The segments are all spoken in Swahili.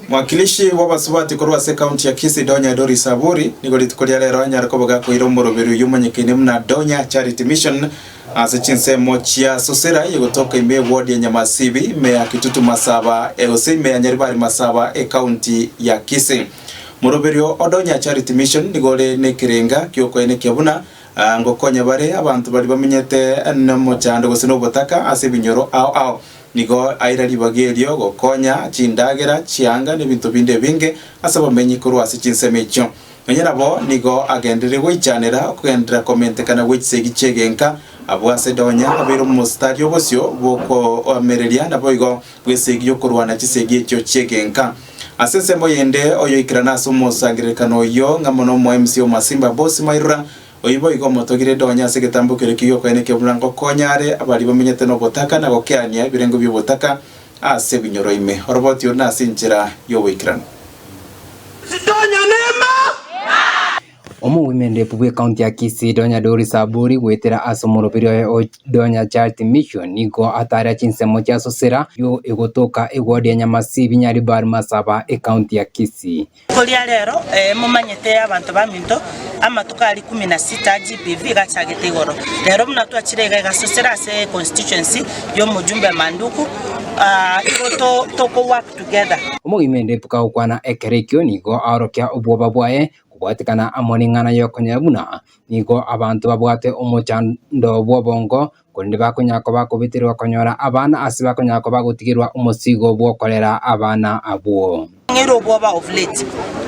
Mwakilishi wa basubati kurwa se county ya Kisii Donya Dori Saburi nigoli tukolia lero anyarako baga kuiro moroberu yumanyekene muna Donya Charity Mission asichinse mochia sosera yogotoka ime ward ya Nyamasibi me akitutu Masaba eose me anyaribari Masaba county ya Kisii. Moroberu Donya Charity Mission nigole nekirenga kyoko ene kyabuna ngokonya bare abantu bari bamenyete namochando gosino botaka asibinyoro ao nigo aira libagerio gokonya chindagera chianga n'ibintu binde binge asaba menyi kurwa sichinsemecho menyerabo nigo agendere gwichanera kugendera comment kana gwitsegi chegenka abwase Donya abero mu stadio bosyo boko amereria nabo igo gwesegi yo kurwana chisegi echo chegenka asese moyende oyo ikirana somo sangirekano yo ngamono mo MC Masimba boss mairura oyibo igo motogire Donya segetambukire kiyo kwene keburango konyare abali bamenyete no botaka na gokyania birengo by'ubutaka ase binyoro ime roboti ona sinjira yo wikran Donya nema Women Republic County ya Kisii Donya Dori Saburi gwetera asomoroberio Donya Charity Mission nigo atara chinsemo cha sosera yo egotoka egwadi ya Nyamasibi Nyaribari Masaba county ya Kisii. Kolia lero mumanyete abantu baminto amatuka ali 16 GPV gachagete goro lero mnatu achirega gasosera se constituency yo mujumbe manduku igoto toko work together. Women Republic ukwana ekerekyo nigo arokia obwoba bwae kubwatikana amoningana yokonyabuna nigo abantu babwate umuchando bwobongo kundi bakunyako bakubitirwa konyora abana asiba kunyako bagutigirwa umusigo bwokorera abana abwo ngiro bwoba of late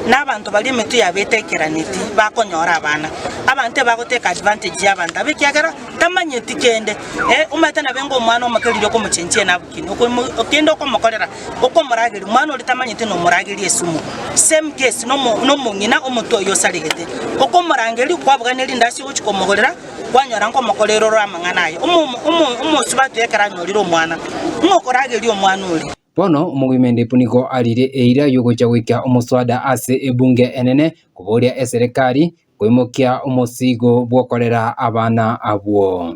n'abantu bali mitu yabetekeraniti bakonyora abana abantu bagoteka advantage y'abantu abekyagara tamanyeti kende umatana bengo mwana omakaliro ko muchenche nabukini okendo ko mukolera oko muragiri mwana oli tamanyeti no muragiri esumu same case no mungina omuto yosaligete oko murangeri kwabwaneli ndasi uchiko mugolera kwanyora nko mukolero ramanganaye umusubatu yekaranyoliro mwana umukoragiri omwana oli bono umugimende puniko arire eira yogocha gwika umuswada ase ebunge enene kuboria serikali kwimokia umusigo bwokorera abana abwo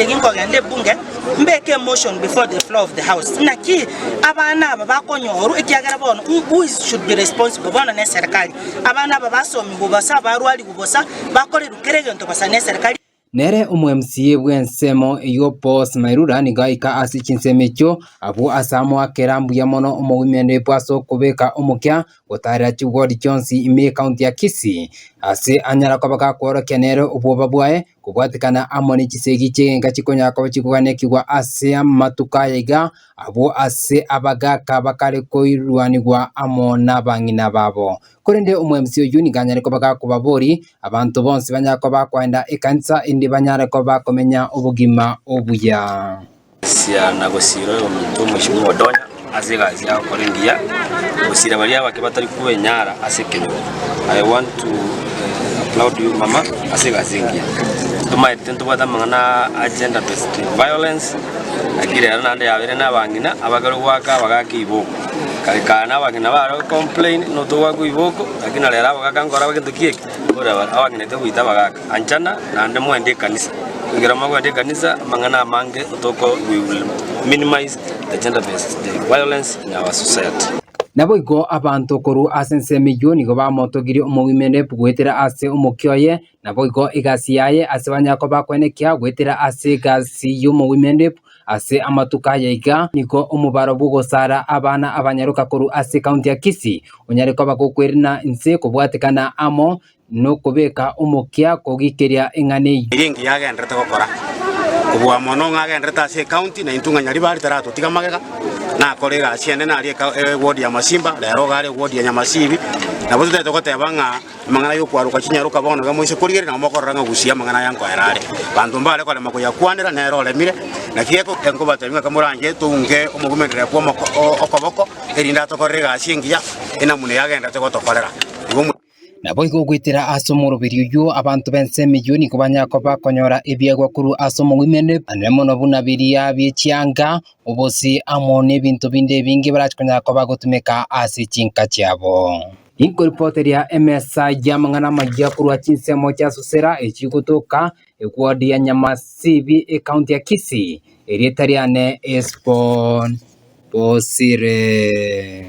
ginko gande bunge mbeke motion before the floor of the house naki abana aba bakonyoru ekyagara bono who should be responsible bono ne serikali abana aba basomi bubasa barwali bubosa bakore rukerege nto basane serikali nere MCA bwensemo iyo boss mairura nigaika asichinsemecho abo asamo akerambu ya mono umugimende pwaso kubeka umukya gutara chugodi chonsi ime county ya Kisii ase anyara kwabaka kworo kenere ubwoba bwae kubwatikana amoni chisegi chenga chikonya kwa chikugane kigwa ase amatuka yiga abo ase abagaka bakare koirwanigwa amona bangina babo kurende MCA yuni ganyare kwabaka kubabori abantu bonse banyako bakwenda ekanisa indi banyare kwabaka komenya ubugima obuya sia nagosiro omuntu Mheshimiwa Donya azigazi ya korendia usira bali abake batari kubenyara asekeno I want to applaud you mama azigazingia tuma tento bada mangana agenda based violence akire nande yabere nabangina abagaro waka bagaki iboko kana abangina baro complain no to wagu iboko akina lera bagakangora bakintu kieke ora abangina te buita bagaka anchana nande mwende kanisa ngirama kwa kanisa mangana mange utoko we will minimize the gender based violence in our society. Nabo igo abantu koru asense miliyoni go bamotogiri umugimende bugwetera ase umukyoye nabo igo igasiyaye asebanyako bakwene kya gwetera ase gasi y'umugimende ase amatuka yiga niko umubaro bugosara abana abanyaruka koru ase county ya Kisii unyareko bakokwerina inse kubwatikana amo no kubeka umukya kogikeria engane iringi yagendete gukora kubwa mono ngagendete ase county na intunga Nyaribari tarato tigamagega na kolega ciene na ari ward ya Masimba lero gare ward ya Nyamasibi na bote tokoteba nga mangana yo kwaruka kinyaruka bono gamoise kurigeri na mokoranga gusia mangana yanko erare bantu mbale kole makoya kwanira na ero lemire na kieko enko batemwe kamuranje tunge umugumendere kwa okoboko erinda tokorega asingia ina mune yagendete gotokorera nabo igogwitira asomoroberio yo abantu bense miliyoni kubanyako bakonyora ebyagwa kuru asomogimene anemo no bunabiria byechianga obosi amone bintu binde bingi barachkonyako bagotumeka asichinka cyabo inko reporter ya MSI yamangana magia kuru achinsemo cha sosera echigutoka egwadi ya Nyamasibi county ya Kisii eritariane espon posire